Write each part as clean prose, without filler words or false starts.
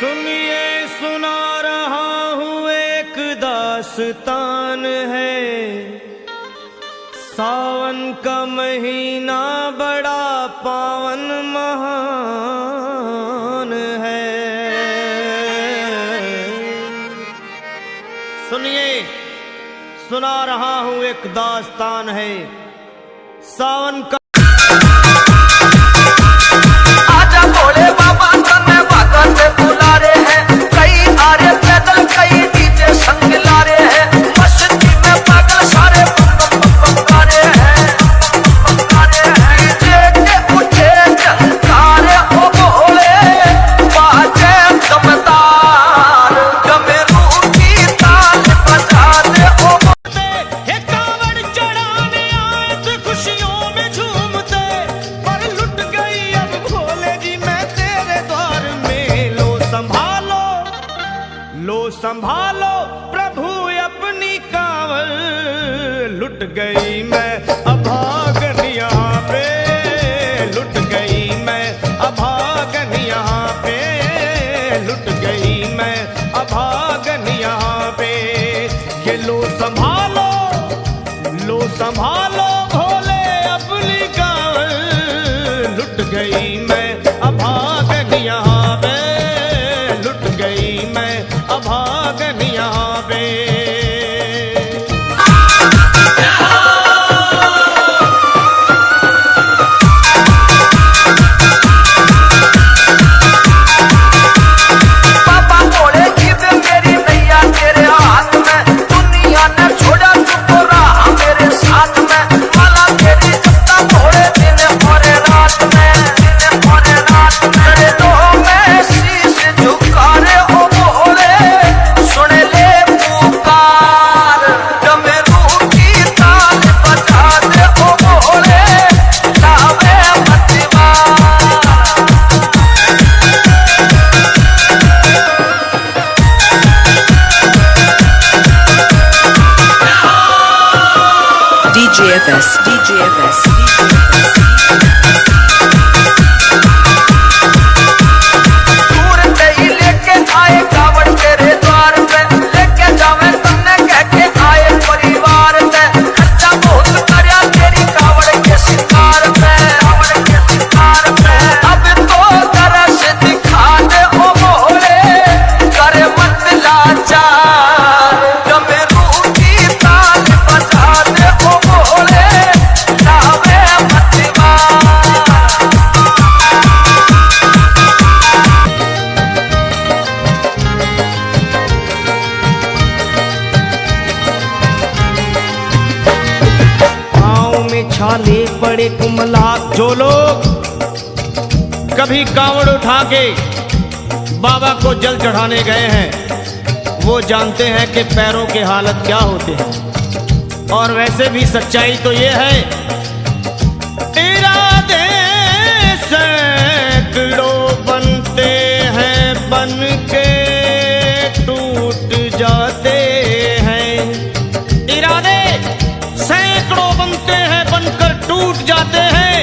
सुनिए सुना रहा हूँ एक दास्तान है। सावन का महीना बड़ा पावन महान है। सुनिए सुना रहा हूँ एक दास्तान है। सावन का आजा भोले बाबा तन्ने भगत से बुला रहे हैं। कई आरे पैदल कई डीजे संग ला रहे हैं। मस्ती में पागल सारे बम रहे हैं। डीजे के उठे जंकारे ओ भोले बाजे दमदार डमरू की ताल बजा दे ओ हे कावड़ चढ़ाने आए थे खुशियों में झूमते, पर लुट गई अब भोले जी मैं तेरे द्वार में। लो संभालो प्रभु अपनी कावड़, लुट गई मैं अभागन यहाँ पे, लुट गई मैं अभागन यहाँ पे, लुट गई मैं अभागन यहाँ पे। ये लो संभालो भोले अपनी कावड़, लुट गई मैं अभागन यहाँ पे, लुट गई मैं अभागन यहाँ पे। बाबा भोले की दे मेरी नैया तेरे हाथ में। दुनिया ने छोड़ा तू रहा मेरे साथ में। माला तेरी जपता भोले दिन और रात में, लो मैं शीश झुका रे ओ भोले सुन ले पुकार। डमरू की ताल बजा दे ओ भोले लावे मतवा। DJFS. दूर से ही लेके आए कावड़ तेरे द्वार पे। लेके जावे तुमने कह के आए परिवार पे। खर्चा बहुत करया तेरी कावड़ के शिकार पे। अब तो तरस दिखा दे ओ भोले करे मत लाचार। डमरू की ताल बजा दे ओ भोले लावे मतवा। पाँव में छाले पड़े कुमला, जो लोग कभी कांवड़ उठा के बाबा को जल चढ़ाने गए हैं वो जानते हैं कि पैरों के हालत क्या होते हैं। और वैसे भी सच्चाई तो ये है, इरादे सैकड़ों बनते हैं बन के टूट जाते हैं। इरादे सैकड़ों बनते हैं बनकर टूट जाते हैं,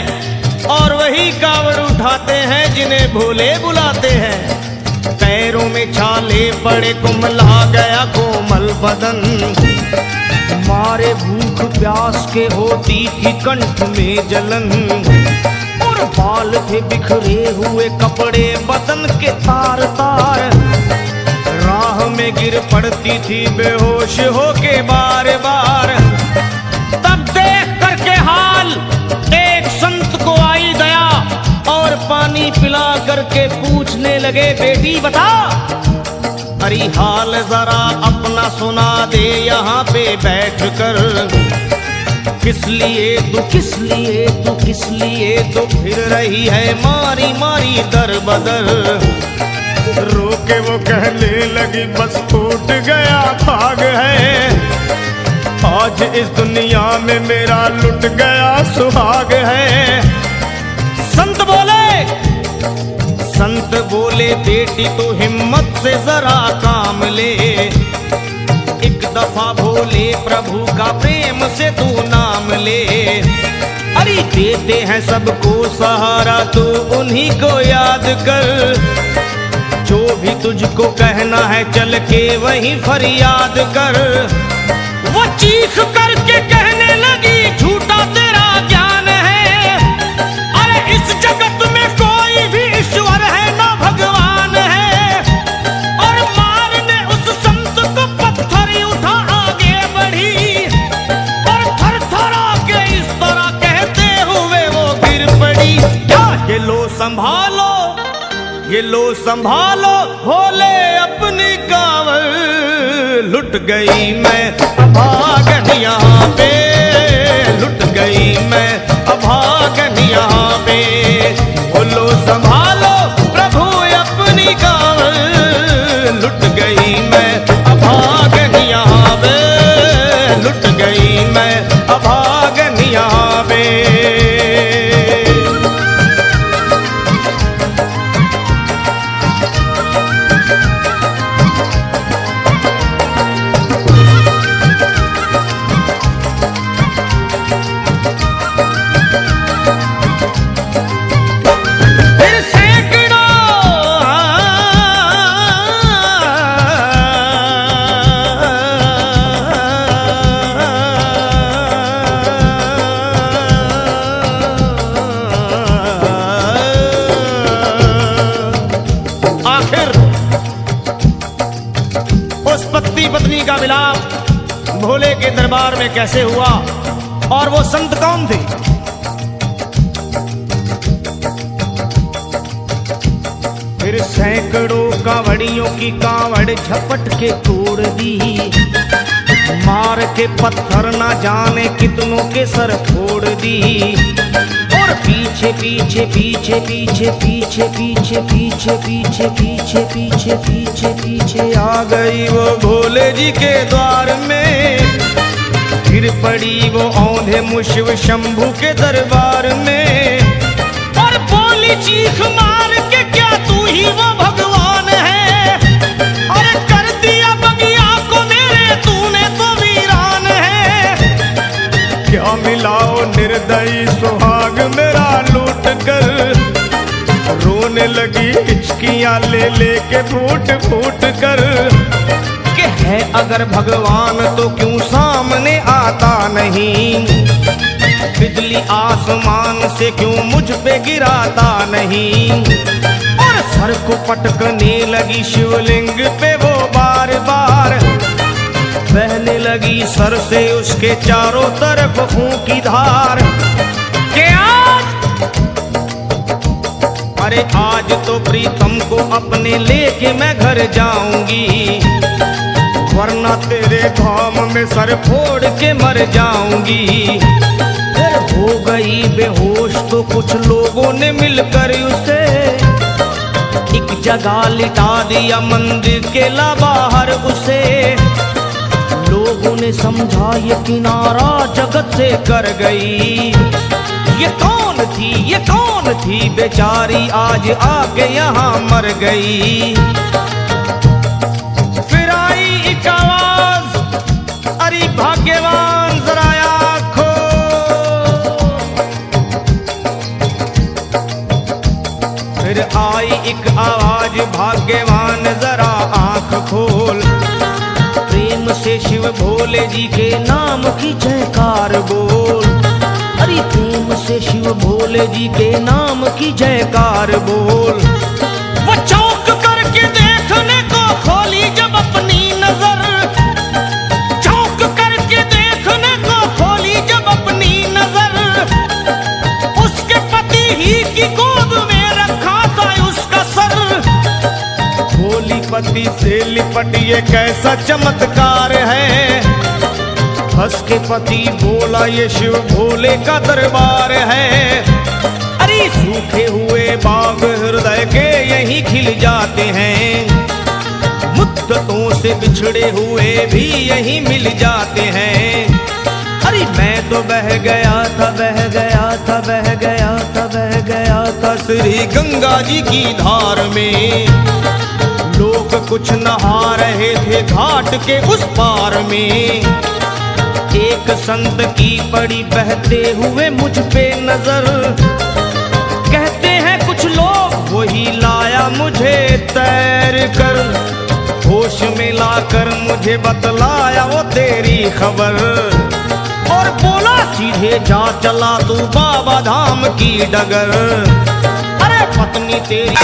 और वही कावड़ उठाते हैं जिन्हें भोले बुलाते हैं। पैरों में छाले पड़े कुमला गया कोमल बदन, मारे भूख प्यास के होती थी कंठ में जलन। और बाल थे बिखरे हुए कपड़े बदन के तार तार, राह में गिर पड़ती थी बेहोश होके बार बार। तब देख करके हाल एक संत को आई दया, और पानी पिला करके पूछने लगे बेटी बता, अरे हाल जरा अपना सुना दे यहाँ पे बैठ कर। किस लिए तू फिर रही है मारी मारी दर बदर। रोके वो कहने लगी बस टूट गया भाग है, आज इस दुनिया में मेरा लुट गया सुहाग है। संत बोले बेटी तो हिम्मत से जरा काम ले, एक दफा भोले प्रभु का प्रेम से तू नाम ले। अरे देते हैं सबको सहारा, तू उन्हीं को याद कर। जो भी तुझको कहना है चल के वहीं फरियाद कर। वो चीख करके कहने लगी झूठा तेरा ज्ञान है, अरे इस जगत में कोई भी ईश्वर है ना भगवान है। और मारने उस संत को पत्थर उठा आगे बढ़ी और थर थर आके इस तरह कहते हुए वो गिर पड़ी। क्या ये लो संभालो, ये लो संभालो भोले अपनी कांवड़, लुट गई मैं अभागन यहाँ पे, लुट गई मैं अभागन यहाँ पे। बोलो संभालो प्रभु अपनी कांवड़, लुट गई मैं अभागन यहाँ पे, लुट गई मैं अभागन यहाँ पे। पत्नी का मिलाप भोले के दरबार में कैसे हुआ और वो संत कौन थे? फिर सैकड़ों कांवड़ियों की कांवड़ झपट के तोड़ दी, मार के पत्थर ना जाने कितनों के सर फोड़ दी। और पीछे पीछे पीछे पीछे पीछे पीछे पीछे पीछे पीछे पीछे पीछे पीछे आ गई वो भोले जी के द्वार में। फिर पड़ी वो औंधे मुशिव शंभू के दरबार में और बोली चीख मार के क्या तू ही वो भगवान है? अरे कर दिया बगिया को मेरे तूने तो वीरान है। क्या मिलाओ निर्दयी सुहाग मेरा लूट कर, रोने लगी हिचकियां ले लेके फूट फूट कर। कि है अगर भगवान तो क्यों सामने आता नहीं, बिजली आसमान से क्यों मुझ पे गिराता नहीं। और सर को पटकने लगी शिवलिंग पे वो बार बार, बहने लगी सर से उसके चारों तरफ खून की धार। के अरे आज तो प्रीतम को अपने लेके मैं घर जाऊंगी, वरना तेरे धाम में सर फोड़ के मर जाऊंगी। फिर हो गई बेहोश तो कुछ लोगों ने मिलकर उसे एक जगह लिटा दिया मंदिर के ला बाहर उसे। लोगों ने समझा ये किनारा जगत से कर गई, ये कौन थी, ये कौन थी बेचारी आज आके यहाँ मर गई। फिर आई एक आवाज, अरे भाग्यवान जरा आँखों। फिर आई एक आवाज, भाग्यवान जरा आँख खोल, प्रेम से शिव भोले जी के नाम की जयकार बोल। अरे प्रेम से शिव भोले जी के नाम की जयकार बोल। वो चौंक करके देखने को खोली जब अपनी नजर, चौंक करके देखने को खोली जब अपनी नजर, उसके पति ही की गोद में रखा था उसका सर। भोली पति से लिपट ये कैसा चमत्कार है, हंस के पति बोला ये शिव भोले का दरबार है। अरे सूखे हुए बाग हृदय के यहीं खिल जाते हैं, मुद्दतों से बिछड़े हुए भी यहीं मिल जाते हैं। अरे मैं तो बह गया था, बह गया था, बह गया था, बह गया था श्री गंगा जी की धार में। लोग कुछ नहा रहे थे घाट के उस पार में, एक संत की पड़ी बहते हुए मुझ पे नजर। कहते हैं कुछ लोग वही लाया मुझे तैर कर, होश में लाकर मुझे बतलाया वो तेरी खबर, और बोला सीधे जा चला तू बाबा धाम की डगर। अरे पत्नी तेरी